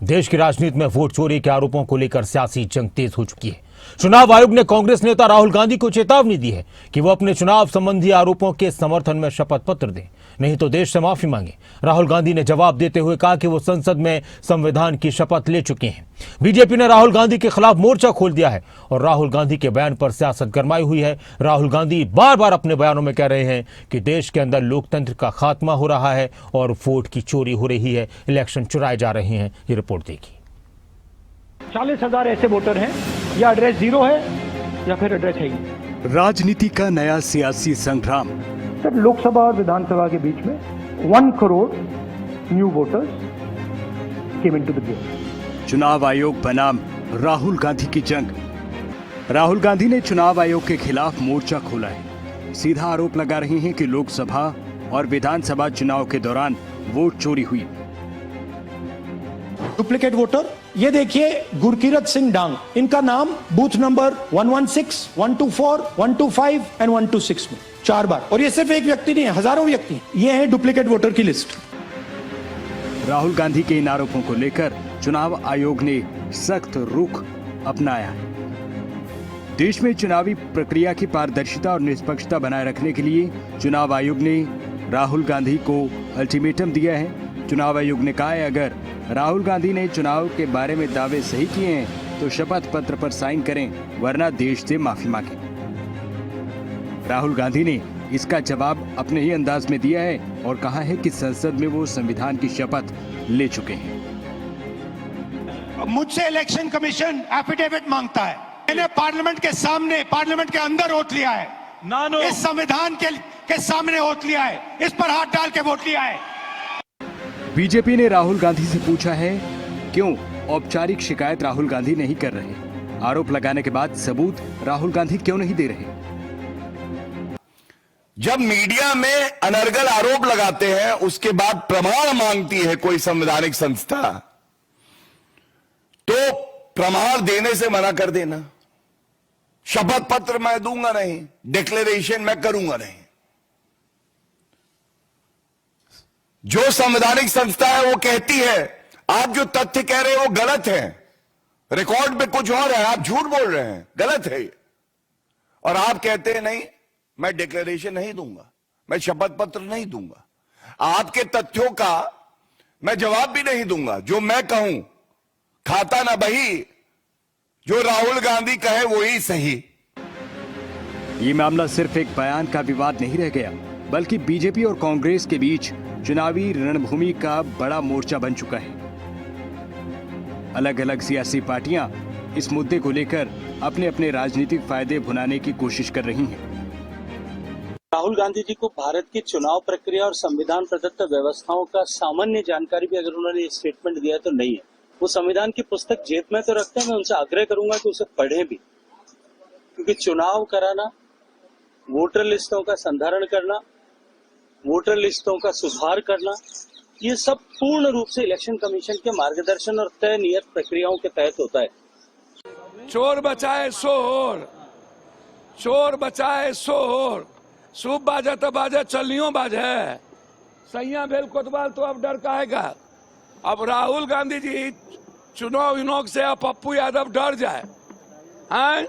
देश की राजनीति में वोट चोरी के आरोपों को लेकर सियासी जंग तेज हो चुकी है। चुनाव आयोग ने कांग्रेस नेता राहुल गांधी को चेतावनी दी है कि वो अपने चुनाव संबंधी आरोपों के समर्थन में शपथ पत्र दें, नहीं तो देश से माफी मांगे। राहुल गांधी ने जवाब देते हुए कहा कि वो संसद में संविधान की शपथ ले चुके हैं। बीजेपी ने राहुल गांधी के खिलाफ मोर्चा खोल दिया है और राहुल गांधी के बयान पर सियासत गरमाई हुई है। राहुल गांधी बार बार अपने बयानों में कह रहे हैं कि देश के अंदर लोकतंत्र का खात्मा हो रहा है और वोट की चोरी हो रही है, इलेक्शन चुराए जा रहे हैं। ये रिपोर्ट देखिए। 40,000 ऐसे वोटर हैं या एड्रेस जीरो है या फिर एड्रेस है ही। राजनीति का नया सियासी संग्राम। सर, लोकसभा और विधानसभा के बीच में 1 crore new voters came into the game. चुनाव आयोग बनाम राहुल गांधी की जंग। राहुल गांधी ने चुनाव आयोग के खिलाफ मोर्चा खोला है। सीधा आरोप लगा रहे हैं कि लोकसभा और विधानसभा चुनाव के दौरान वोट चोरी हुई। डुप्लीकेट वोटर, ये देखिए गुरकीरत सिंह डांग, इनका नाम बूथ नंबर 116, 124, 125 एंड 126 में 4 बार। और ये सिर्फ एक व्यक्ति नहीं है, हजारों व्यक्ति हैं। ये है डुप्लीकेट वोटर की लिस्ट। राहुल गांधी के इन आरोपों को लेकर चुनाव आयोग ने सख्त रुख अपनाया है। देश में चुनावी प्रक्रिया की पारदर्शिता और निष्पक्षता बनाए रखने के लिए चुनाव आयोग ने राहुल गांधी को अल्टीमेटम दिया है। चुनाव आयोग ने कहा है, अगर राहुल गांधी ने चुनाव के बारे में दावे सही किए हैं तो शपथ पत्र पर साइन करें, वरना देश से माफी मांगें। राहुल गांधी ने इसका जवाब अपने ही अंदाज में दिया है और कहा है कि संसद में वो संविधान की शपथ ले चुके हैं। मुझसे इलेक्शन कमीशन एफिडेविट मांगता है। मैंने पार्लियामेंट के सामने, पार्लियामेंट के अंदर वोट लिया है, इस संविधान के सामने वोट लिया है, इस पर हाथ डाल के वोट लिया है। बीजेपी ने राहुल गांधी से पूछा है क्यों औपचारिक शिकायत राहुल गांधी नहीं कर रहे। आरोप लगाने के बाद सबूत राहुल गांधी क्यों नहीं दे रहे। जब मीडिया में अनर्गल आरोप लगाते हैं, उसके बाद प्रमाण मांगती है कोई संवैधानिक संस्था, तो प्रमाण देने से मना कर देना। शपथ पत्र मैं दूंगा नहीं, डिक्लेरेशन मैं करूंगा नहीं। जो संवैधानिक संस्था है वो कहती है आप जो तथ्य कह रहे हैं वो गलत है, रिकॉर्ड में कुछ और है, आप झूठ बोल रहे हैं, गलत है। और आप कहते हैं नहीं, मैं डिक्लेरेशन नहीं दूंगा, मैं शपथ पत्र नहीं दूंगा, आपके तथ्यों का मैं जवाब भी नहीं दूंगा। जो मैं कहूं खाता ना बही, जो राहुल गांधी कहे वही सही। ये मामला सिर्फ एक बयान का विवाद नहीं रह गया, बल्कि बीजेपी और कांग्रेस के बीच चुनावी रणभूमि का बड़ा मोर्चा बन चुका है। अलग अलग सियासी पार्टियां इस मुद्दे को लेकर अपने अपने राजनीतिक फायदे भुनाने की कोशिश कर रही हैं। राहुल गांधी जी को भारत की चुनाव प्रक्रिया और संविधान प्रदत्त व्यवस्थाओं का सामान्य जानकारी भी अगर उन्होंने स्टेटमेंट दिया है तो नहीं है। वो संविधान की पुस्तक जेब में तो रखते हैं, मैं उनसे आग्रह करूंगा कि उसे पढ़ें भी, क्योंकि चुनाव कराना, वोटर लिस्टों का संधारण करना, वोटर लिस्टों का सुधार करना, ये सब पूर्ण रूप से इलेक्शन कमीशन के मार्गदर्शन और तय नियत प्रक्रियाओं के तहत होता है। चोर बचाए शोर, चोर बचाए शोर, सूप बाजा तो बाजा, चलनियों बाजे, सैया बेल कोतवाल तो अब डर काहेगा। अब राहुल गांधी जी चुनाव विनोद से अब पप्पू यादव डर जाए हैं।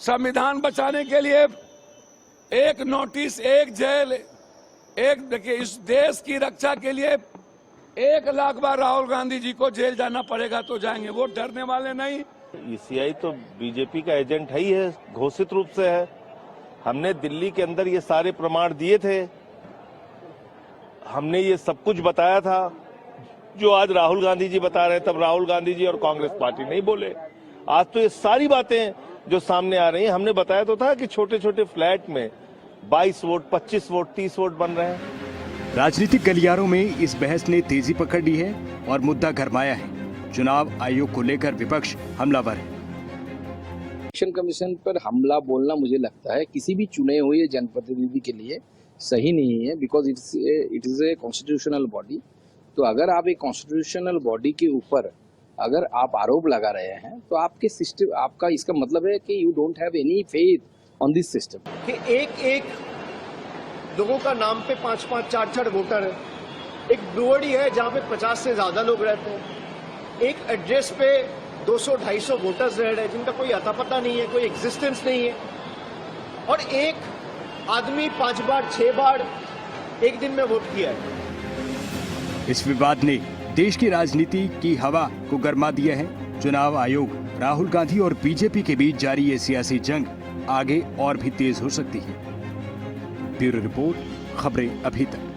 संविधान बचाने के लिए एक नोटिस, एक जेल, एक देखिए, इस देश की रक्षा के लिए 1 लाख बार राहुल गांधी जी को जेल जाना पड़ेगा तो जाएंगे, वो डरने वाले नहीं। ईसीआई तो बीजेपी का एजेंट है ही है, घोषित रूप से है। हमने दिल्ली के अंदर ये सारे प्रमाण दिए थे, हमने ये सब कुछ बताया था जो आज राहुल गांधी जी बता रहे हैं। तब राहुल गांधी जी और कांग्रेस पार्टी नहीं बोले। आज तो ये सारी बातें जो सामने आ रही हैं, हमने बताया तो था कि छोटे छोटे फ्लैट में 22 वोट, 25 वोट, 30 वोट बन रहे हैं। राजनीतिक गलियारों में इस बहस ने तेजी पकड़ ली है और मुद्दा गरमाया है। चुनाव आयोग को लेकर विपक्ष हमलावर है। इलेक्शन कमीशन पर हमला बोलना मुझे लगता है किसी भी चुने हुए जनप्रतिनिधि के लिए सही नहीं है, because it is a constitutional body. तो अगर आप एक कॉन्स्टिट्यूशनल बॉडी के ऊपर अगर आप आरोप लगा रहे हैं तो आपके सिस्टम, आपका इसका मतलब है कि you don't have any faith on this system. कि एक लोगों का नाम पे 5-5, 4-4 वोटर है। एक ब्रुअरी है जहाँ पे 50 से ज्यादा लोग रहते हैं। एक एड्रेस पे 200-250 वोटर्स रह रहे हैं जिनका कोई अता पता नहीं है, कोई एग्जिस्टेंस नहीं है, और एक आदमी 5 बार 6 बार एक दिन में वोट किया है। इस विवाद ने देश की राजनीति की हवा को गरमा दिया है। चुनाव आयोग, राहुल गांधी और बीजेपी के बीच जारी ये सियासी जंग आगे और भी तेज हो सकती है। ब्यूरो रिपोर्ट, खबरें अभी तक।